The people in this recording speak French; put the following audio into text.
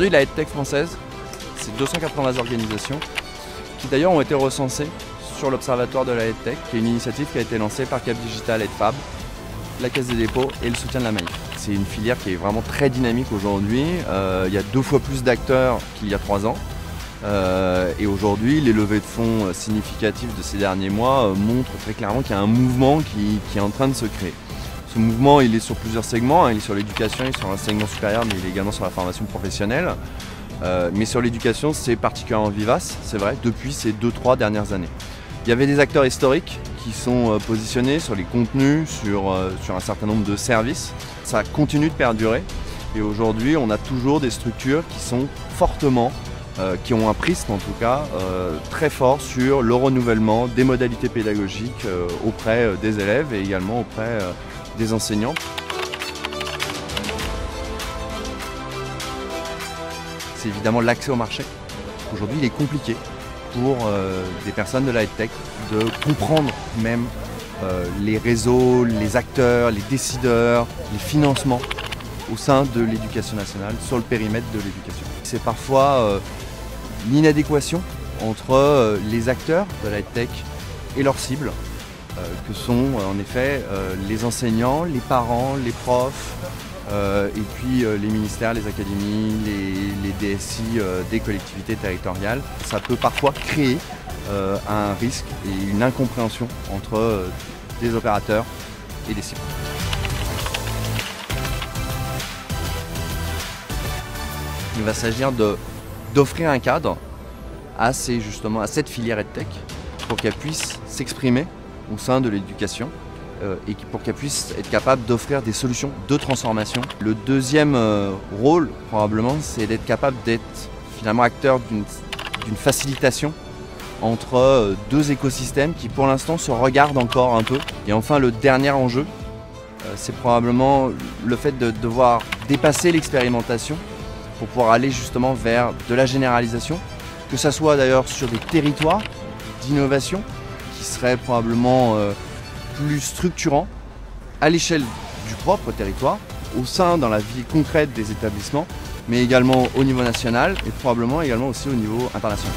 Aujourd'hui, la EdTech française, c'est 280 organisations qui d'ailleurs ont été recensées sur l'Observatoire de la EdTech, qui est une initiative qui a été lancée par Cap Digital et Fab, la Caisse des dépôts et le soutien de la Maïf. C'est une filière qui est vraiment très dynamique aujourd'hui. Il y a 2 fois plus d'acteurs qu'il y a 3 ans. Et aujourd'hui, les levées de fonds significatives de ces derniers mois montrent très clairement qu'il y a un mouvement qui est en train de se créer. Ce mouvement, il est sur plusieurs segments. Il est sur l'éducation, il est sur l'enseignement supérieur, mais il est également sur la formation professionnelle. Mais sur l'éducation, c'est particulièrement vivace, c'est vrai, depuis ces 2-3 dernières années. Il y avait des acteurs historiques qui sont positionnés sur les contenus, sur un certain nombre de services. Ça continue de perdurer. Et aujourd'hui, on a toujours des structures qui sont fortement, qui ont un prisme en tout cas, très fort sur le renouvellement des modalités pédagogiques auprès des élèves et également auprès des enseignants. C'est évidemment l'accès au marché. Aujourd'hui, il est compliqué pour des personnes de la EdTech de comprendre même les réseaux, les acteurs, les décideurs, les financements au sein de l'éducation nationale, sur le périmètre de l'éducation. C'est parfois l'inadéquation entre les acteurs de la EdTech et leurs cibles, que sont en effet les enseignants, les parents, les profs, et puis les ministères, les académies, les DSI des collectivités territoriales. Ça peut parfois créer un risque et une incompréhension entre des opérateurs et des cibles. Il va s'agir d'offrir un cadre à cette filière EdTech pour qu'elle puisse s'exprimer au sein de l'éducation et pour qu'elle puisse être capable d'offrir des solutions de transformation. Le deuxième rôle, probablement, c'est d'être capable d'être finalement acteur d'une facilitation entre 2 écosystèmes qui pour l'instant se regardent encore un peu. Et enfin, le dernier enjeu, c'est probablement le fait de devoir dépasser l'expérimentation pour pouvoir aller justement vers de la généralisation, que ça soit d'ailleurs sur des territoires d'innovation qui seraient probablement plus structurants à l'échelle du propre territoire, au sein dans la vie concrète des établissements, mais également au niveau national et probablement également aussi au niveau international.